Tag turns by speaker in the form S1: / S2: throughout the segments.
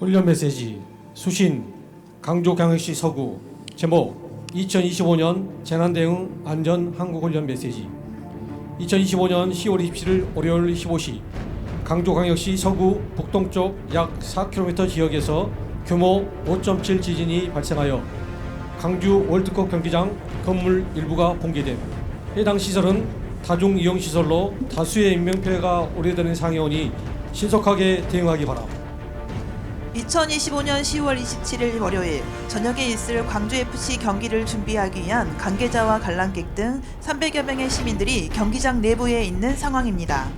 S1: 훈련 메시지 수신 강조경역시 서구 제목 2025년 재난대응 안전 한국훈련 메시지 2025년 10월 27일 월요일 15시 강조광역시 서구 북동쪽 약 4km 지역에서 규모 5.7 지진이 발생하여 광주 월드컵 경기장 건물 일부가 붕괴됨. 해당 시설은 다중이용시설로 다수의 인명피해가 우려되는 상황이 오니 신속하게 대응하기 바람.
S2: 2025년 10월 27일 월요일 저녁에 있을 광주FC 경기를 준비하기 위한 관계자와 관람객 등 300여 명의 시민들이 경기장 내부에 있는 상황입니다.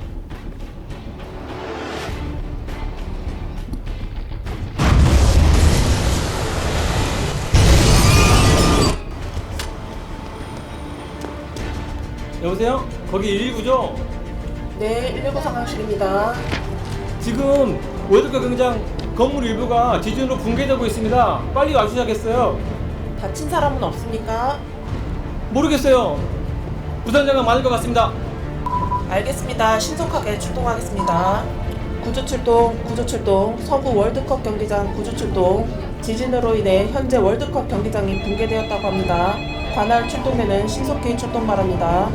S3: 여보세요? 거기 119죠?
S4: 네, 119 상황실입니다.
S3: 지금 월드컵 경기장 건물 일부가 지진으로 붕괴되고 있습니다. 빨리 와주셔야겠어요.
S4: 다친 사람은 없습니까?
S3: 모르겠어요. 부상자가 많을 것 같습니다.
S4: 알겠습니다. 신속하게 출동하겠습니다. 구조출동, 서구 월드컵 경기장 구조출동. 지진으로 인해 현재 월드컵 경기장이 붕괴되었다고 합니다. 관할 출동에는 신속히 출동 바랍니다.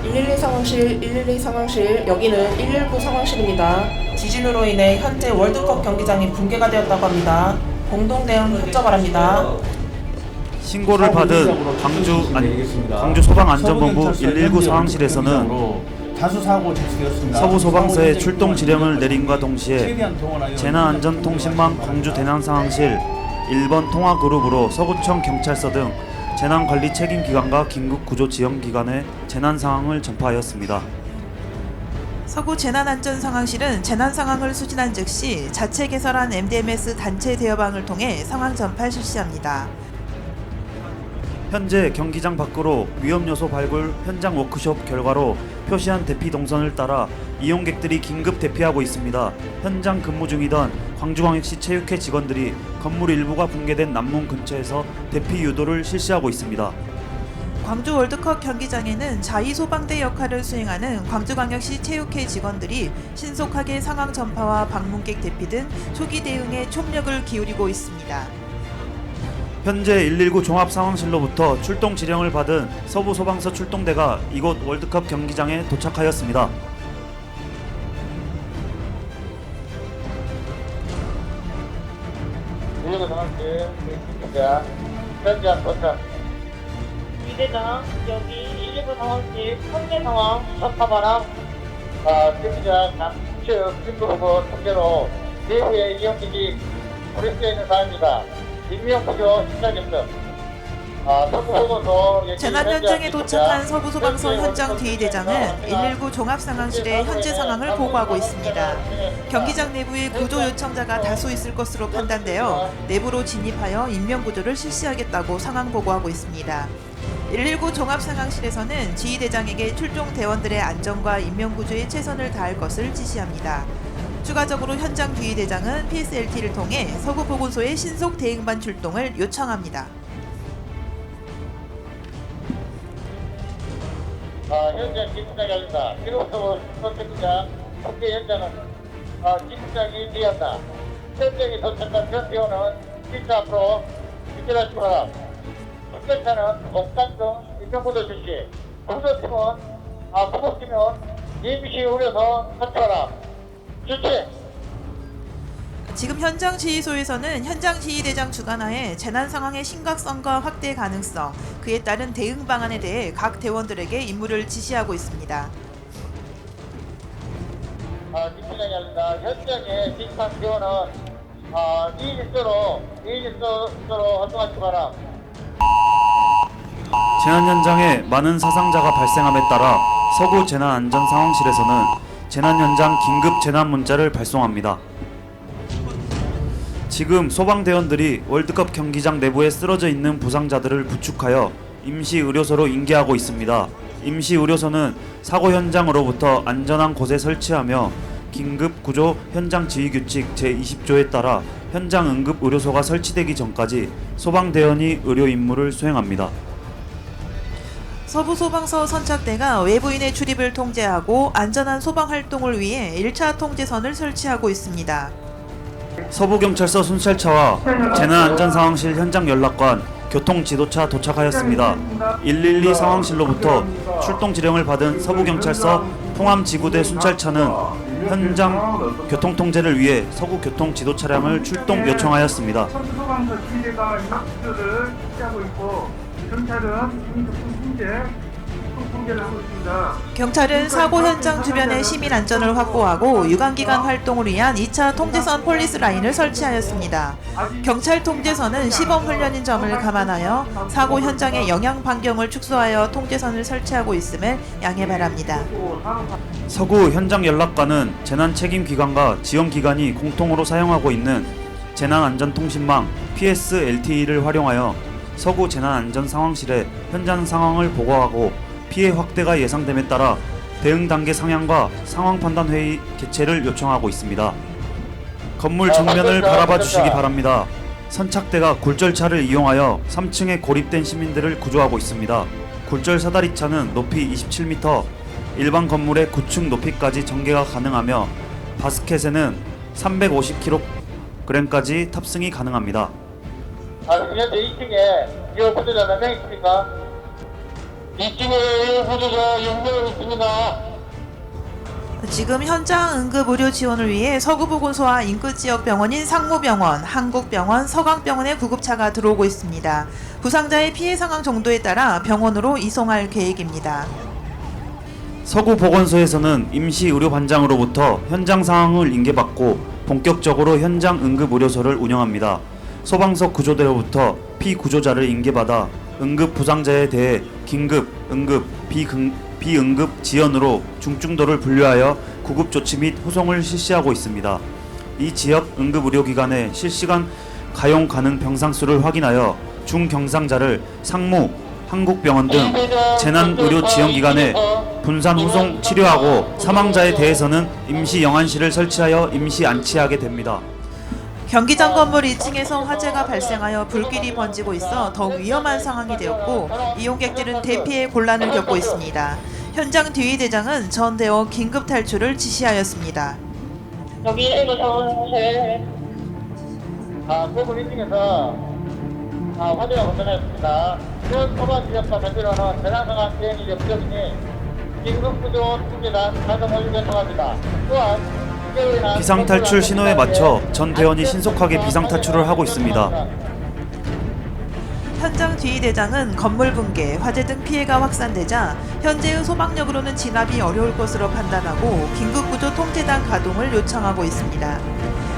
S4: 112 상황실, 여기는 119 상황실입니다. 지진으로 인해 현재 월드컵 경기장이 붕괴가 되었다고 합니다. 공동 대응 협조 바랍니다.
S5: 신고를 받은 광주 소방안전본부 119 상황실에서는
S6: 다수 사고 접수되었습니다.
S5: 서부 소방서에 출동 지령을 내림과 동시에 재난안전통신망 광주 대난 상황실 1번 통화그룹으로 서구청 경찰서 등 재난관리 책임기관과 긴급구조지원기관에 재난 상황을 전파하였습니다.
S2: 서구 재난안전상황실은 재난 상황을 수진한 즉시 자체 개설한 MDMS 단체 대여방을 통해 상황 전파를 실시합니다.
S5: 현재 경기장 밖으로 위험요소 발굴 현장 워크숍 결과로 표시한 대피 동선을 따라 이용객들이 긴급 대피하고 있습니다. 현장 근무 중이던 광주광역시 체육회 직원들이 건물 일부가 붕괴된 남문 근처에서 대피 유도를 실시하고 있습니다.
S2: 광주 월드컵 경기장에는 자위소방대 역할을 수행하는 광주광역시 체육회 직원들이 신속하게 상황 전파와 방문객 대피 등 초기 대응에 총력을 기울이고 있습니다.
S5: 현재 119 종합상황실로부터 출동 지령을 받은 서부소방서 출동대가 이곳 월드컵 경기장에 도착하였습니다.
S7: 현장 도착.
S8: 이대장 여기 119 상황실 현재 상황 전파 바람.
S7: 경기장 남측 신고부분 통계로 내부의 이용객이 고립되어 있는 상황입니다. 인명구조 시작입니다.
S2: 재난 현장에 도착한 서부소방서 현장 지휘대장은 119 종합상황실의 현재 상황을 보고하고 있습니다. 경기장 내부에 구조 요청자가 다수 있을 것으로 판단되어 내부로 진입하여 인명구조를 실시하겠다고 상황 보고하고 있습니다. 119 종합상황실에서는 지휘대장에게 출동 대원들의 안전과 인명구조에 최선을 다할 것을 지시합니다. 추가적으로 현장 지휘대장은 PSLT를 통해 서구 보건소의 신속 대응반 출동을 요청합니다.
S7: 현장 기술장이 알린다. 지금부터 선택자 국회 현장은 기술장이 뒤한다. 현장에 도착한 전 대원은 기차 앞으로 유출하시기 바랍. 특별차는 옥상 등 인명구조 실시. 구조팀은 임시 우려서 탈출하라. 주체.
S2: 지금 현장 지휘소에서는 현장 지휘대장 주관하에 재난 상황의 심각성과 확대 가능성, 그에 따른 대응 방안에 대해 각 대원들에게 임무를 지시하고 있습니다.
S7: 기술장이 알린다. 현장에 진입한 대원은 2일소로 활동하시기 바랍.
S5: 재난 현장에 많은 사상자가 발생함에 따라 서구 재난안전상황실에서는 재난 현장 긴급 재난 문자를 발송합니다. 지금 소방대원들이 월드컵 경기장 내부에 쓰러져 있는 부상자들을 부축하여 임시 의료소로 인계하고 있습니다. 임시 의료소는 사고 현장으로부터 안전한 곳에 설치하며 긴급 구조 현장 지휘 규칙 제20조에 따라 현장 응급 의료소가 설치되기 전까지 소방대원이 의료 임무를 수행합니다.
S2: 서부 소방서 선착대가 외부인의 출입을 통제하고 안전한 소방 활동을 위해 1차 통제선을 설치하고 있습니다.
S5: 서부경찰서 순찰차와 재난안전상황실 현장 연락관, 교통지도차 도착하였습니다. 112 상황실로부터 출동 지령을 받은 서부경찰서 포함지구대 순찰차는 현장 교통통제를 위해 서구교통지도차량을 출동 요청하였습니다.
S6: 소방서 지대가 구조를 실시하고 있고 경찰은 통제를 하고 있습니다.
S2: 경찰은 사고 현장 주변의 시민 안전을 확보하고 유관기관 활동을 위한 2차 통제선 폴리스 라인을 설치하였습니다. 경찰 통제선은 시범 훈련인 점을 감안하여 사고 현장의 영향 반경을 축소하여 통제선을 설치하고 있음을 양해 바랍니다.
S5: 서구 현장 연락관은 재난책임기관과 지원기관이 공통으로 사용하고 있는 재난안전통신망 PSLTE를 활용하여 서구 재난안전상황실에 현장 상황을 보고하고 피해 확대가 예상됨에 따라 대응 단계 상향과 상황 판단 회의 개최를 요청하고 있습니다. 건물 정면을 바라봐 주시기 바랍니다. 선착대가 굴절차를 이용하여 3층에 고립된 시민들을 구조하고 있습니다. 굴절 사다리차는 높이 27m, 일반 건물의 9층 높이까지 전개가 가능하며 바스켓에는 350kg까지 탑승이 가능합니다.
S7: 현재 2층에 이호 구조자 몇 명 있습니까? 2층에 구조자 6명 있습니다.
S2: 지금 현장 응급 의료 지원을 위해 서구보건소와 인근 지역 병원인 상무병원, 한국병원, 서강병원의 구급차가 들어오고 있습니다. 부상자의 피해 상황 정도에 따라 병원으로 이송할 계획입니다.
S5: 서구보건소에서는 임시의료반장으로부터 현장 상황을 인계받고 본격적으로 현장 응급의료소를 운영합니다. 소방서 구조대로부터 피구조자를 인계받아 응급 부상자에 대해 긴급, 응급, 비응급 지연으로 중증도를 분류하여 구급조치 및 후송을 실시하고 있습니다. 이 지역 응급의료기관의 실시간 가용 가능 병상수를 확인하여 중경상자를 상무, 한국병원 등 재난의료지원기관에 분산 후송 치료하고 사망자에 대해서는 임시 영안실을 설치하여 임시 안치하게 됩니다.
S2: 경기장 건물 2층에서 화재가 발생하여 불길이 번지고 있어 더욱 위험한 상황이 되었고 이용객들은 대피에 곤란을 겪고 있습니다. 현장 지휘대장은 전대어 긴급 탈출을 지시하였습니다.
S8: 여기 1부 상황실.
S7: 건물 1층에서 화재가 발생했습니다. 지역 소방 지역과 별도로는 재난상황 대응이 부족이니 긴급구조 통제단 가동을 요청합니다. 또한
S5: 비상탈출 신호에 맞춰 전 대원이 신속하게 비상탈출을 하고 있습니다.
S2: 현장 지휘대장은 건물 붕괴, 화재 등 피해가 확산되자 현재의 소방력으로는 진압이 어려울 것으로 판단하고 긴급구조 통제단 가동을 요청하고 있습니다.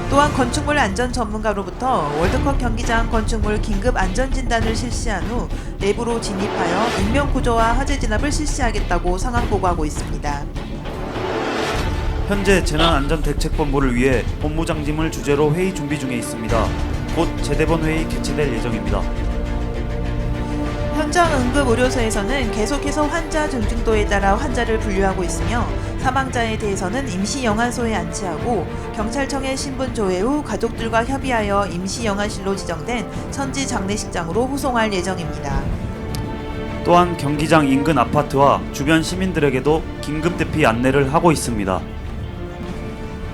S2: 또한 건축물 안전 전문가로부터 월드컵 경기장 건축물 긴급 안전 진단을 실시한 후 내부로 진입하여 인명구조와 화재 진압을 실시하겠다고 상황 보고하고 있습니다.
S5: 현재 재난안전대책본부를 위해 본부장님을 주재로 회의 준비 중에 있습니다. 곧 재대본 회의 개최될 예정입니다.
S2: 현장 응급의료소에서는 계속해서 환자 중증도에 따라 환자를 분류하고 있으며 사망자에 대해서는 임시영안소에 안치하고 경찰청의 신분 조회 후 가족들과 협의하여 임시영안실로 지정된 천지 장례식장으로 후송할 예정입니다.
S5: 또한 경기장 인근 아파트와 주변 시민들에게도 긴급 대피 안내를 하고 있습니다.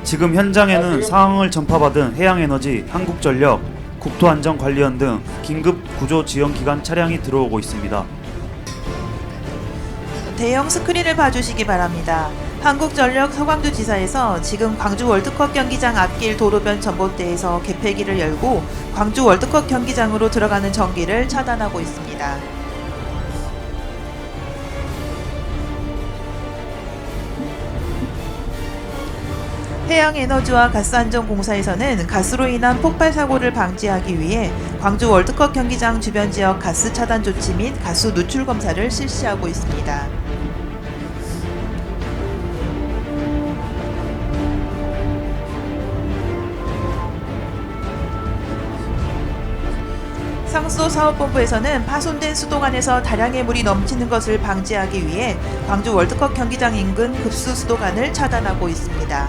S5: 지금 현장에는 상황을 전파받은 해양에너지, 한국전력, 국토안전관리원 등 긴급 구조 지원기관 차량이 들어오고 있습니다.
S2: 대형 스크린을 봐주시기 바랍니다. 한국전력 서광주지사에서 지금 광주 월드컵 경기장 앞길 도로변 전봇대에서 개폐기를 열고 광주 월드컵 경기장으로 들어가는 전기를 차단하고 있습니다. 해양에너지와 가스안전공사에서는 가스로 인한 폭발 사고를 방지하기 위해 광주 월드컵 경기장 주변 지역 가스 차단 조치 및 가스 누출 검사를 실시하고 있습니다. 상수도 사업본부에서는 파손된 수도관에서 다량의 물이 넘치는 것을 방지하기 위해 광주 월드컵 경기장 인근 급수 수도관을 차단하고 있습니다.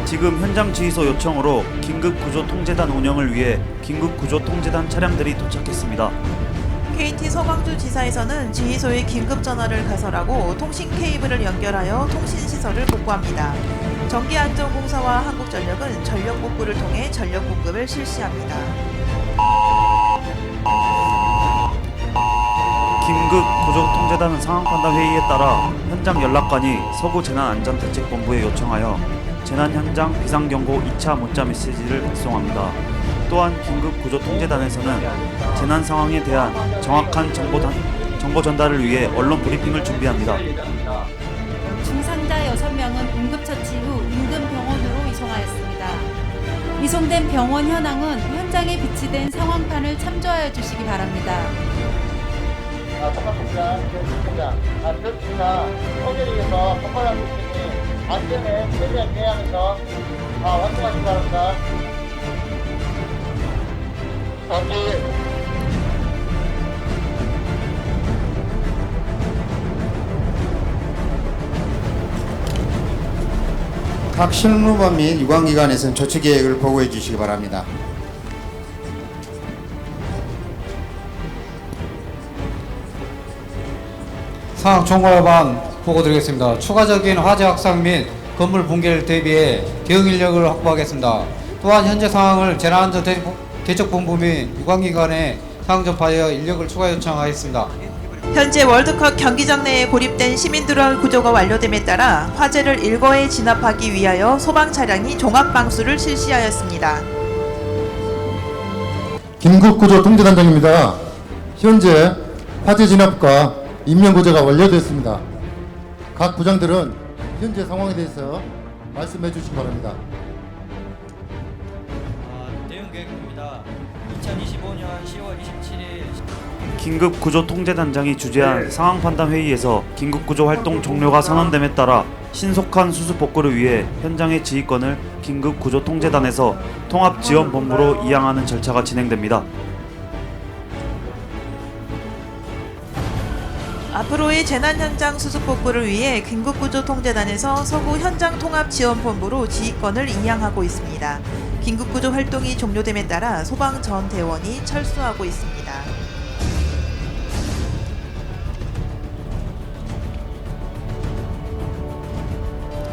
S5: 지금 현장 지휘소 요청으로 긴급구조통제단 운영을 위해 긴급구조통제단 차량들이 도착했습니다.
S2: KT 서광주 지사에서는 지휘소에 긴급 전화를 가설하고 통신 케이블을 연결하여 통신 시설을 복구합니다. 전기안전공사와 한국전력은 전력 복구를 통해 전력 공급을 실시합니다.
S5: 긴급 구조통제단은 상황 판단 회의에 따라 현장 연락관이 서구 재난안전대책본부에 요청하여 재난 현장 비상경고 2차 문자 메시지를 발송합니다. 또한 긴급 구조통제단에서는 재난 상황에 대한 정확한 정보 전달을 위해 언론 브리핑을 준비합니다.
S9: 중상자 6명은 응급처치 후 인근 병원으로 이송하였습니다. 이송된 병원 현황은 현장에 비치된 상황판을 참조하여 주시기 바랍니다.
S7: 반갑습니다. 교수입니다. 교수가 소개리에서 선발하고 있으니 안전에 최대한 대항해서 활동하시기 바랍니다.
S10: 각 실무반 및 유관기관에서는 조치 계획을 보고해 주시기 바랍니다.
S11: 상황 종합안 보고드리겠습니다. 추가적인 화재 확산 및 건물 붕괴를 대비해 대응 인력을 확보하겠습니다. 또한 현재 상황을 재난안전대책본부 및 유관기관에 상황 전파하여 인력을 추가 요청하겠습니다.
S2: 현재 월드컵 경기장 내에 고립된 시민들의 구조가 완료됨에 따라 화재를 일거에 진압하기 위하여 소방 차량이 종합 방수를 실시하였습니다.
S12: 긴급구조통제단장입니다. 현재 화재 진압과 인명구조가 완료됐습니다. 각 부장들은 현재 상황에 대해서 말씀해 주시기 바랍니다.
S13: 대응 계획입니다. 2025년 10월 27일
S5: 긴급구조통제단장이 주재한 상황판단 회의에서 긴급구조 활동 종료가 선언됨에 따라 신속한 수습 복구를 위해 현장의 지휘권을 긴급구조통제단에서 통합지원본부로 이양하는 절차가 진행됩니다.
S2: 앞으로의 재난 현장 수습 복구를 위해 긴급구조통제단에서 서구 현장통합지원본부로 지휘권을 이양하고 있습니다. 긴급구조 활동이 종료됨에 따라 소방 전 대원이 철수하고 있습니다.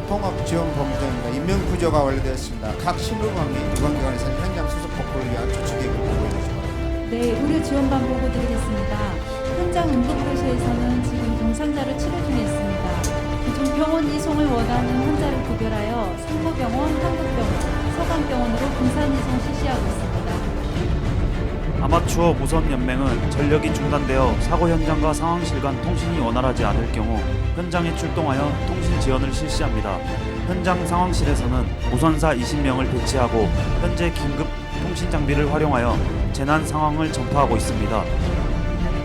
S10: 통합지원본부장입니다. 인명구조가 완료되었습니다. 각 실무반 및 유관기관에서는 현장 수습 복구를 위한 조치 계획을 보고해 주시기 바랍니다.
S9: 네, 의료 지원반 보고드리겠습니다. 현장 응급구조소에서는 지금 동상자를 치료 중에 있습니다. 기존 병원 이송을 원하는 환자를 구별하여 상무병원, 한국병원, 서강병원으로 분산 이송 실시하고 있습니다.
S5: 아마추어 무선연맹은 전력이 중단되어 사고 현장과 상황실 간 통신이 원활하지 않을 경우 현장에 출동하여 통신 지원을 실시합니다. 현장 상황실에서는 무선사 20명을 배치하고 현재 긴급 통신 장비를 활용하여 재난 상황을 전파하고 있습니다.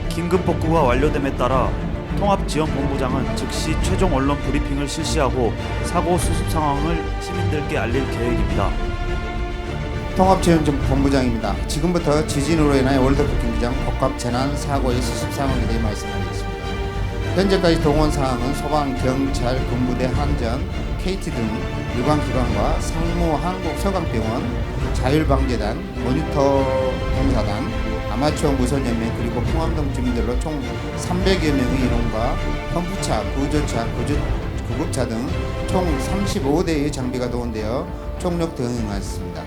S5: 긴급 복구가 완료됨에 따라 통합지원본부장은 즉시 최종 언론 브리핑을 실시하고 사고 수습 상황을 시민들께 알릴 계획입니다.
S10: 통합지원본부장입니다. 지금부터 지진으로 인하여 월드컵 경기장 복합 재난 사고의 수습 상황에 대해 말씀드리겠습니다. 현재까지 동원 사항은 소방, 경찰, 군부대, 한전, KT 등 유관기관과 상무, 한국서강병원, 자율방재단, 모니터 공사단, 아마추어 무선연맹 그리고 풍암동 주민들로 총 300여 명의 인원과 펌프차, 구조차, 구급차 등 총 35대의 장비가 동원되어 총력 대응하였습니다.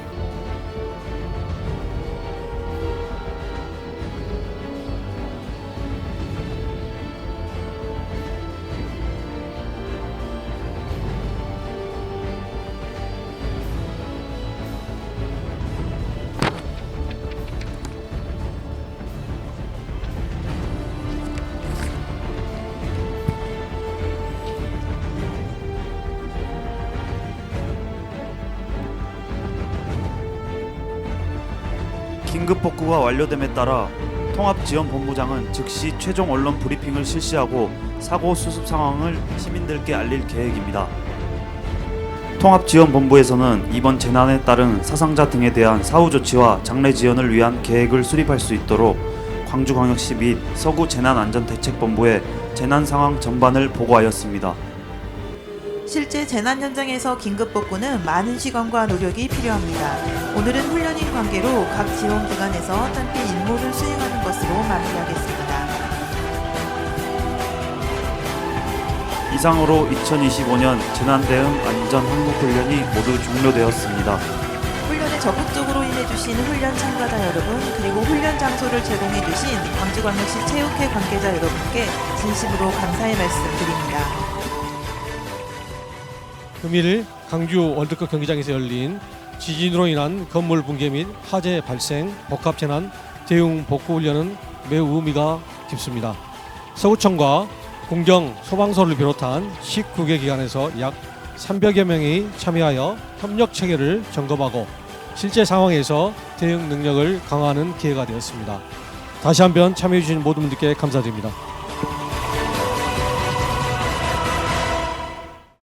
S5: 긴급 복구가 완료됨에 따라 통합지원본부장은 즉시 최종 언론 브리핑을 실시하고 사고 수습 상황을 시민들께 알릴 계획입니다. 통합지원본부에서는 이번 재난에 따른 사상자 등에 대한 사후 조치와 장례 지원을 위한 계획을 수립할 수 있도록 광주광역시 및 서구 재난안전대책본부에 재난 상황 전반을 보고하였습니다.
S2: 실제 재난 현장에서 긴급 복구는 많은 시간과 노력이 필요합니다. 오늘은 훈련인 관계로 각 지원 기관에서 함께 임무를 수행하는 것으로 마무리하겠습니다.
S5: 이상으로 2025년 재난대응 안전한국훈련이 모두 종료되었습니다.
S2: 훈련에 적극적으로 임해주신 훈련 참가자 여러분, 그리고 훈련 장소를 제공해주신 광주광역시 체육회 관계자 여러분께 진심으로 감사의 말씀 드립니다.
S1: 금일 광주 월드컵 경기장에서 열린 지진으로 인한 건물 붕괴 및 화재 발생 복합재난 대응 복구훈련은 매우 의미가 깊습니다. 서구청과 공정 소방서를 비롯한 19개 기관에서 약 300여 명이 참여하여 협력 체계를 점검하고 실제 상황에서 대응 능력을 강화하는 기회가 되었습니다. 다시 한번 참여해 주신 모든 분들께 감사드립니다.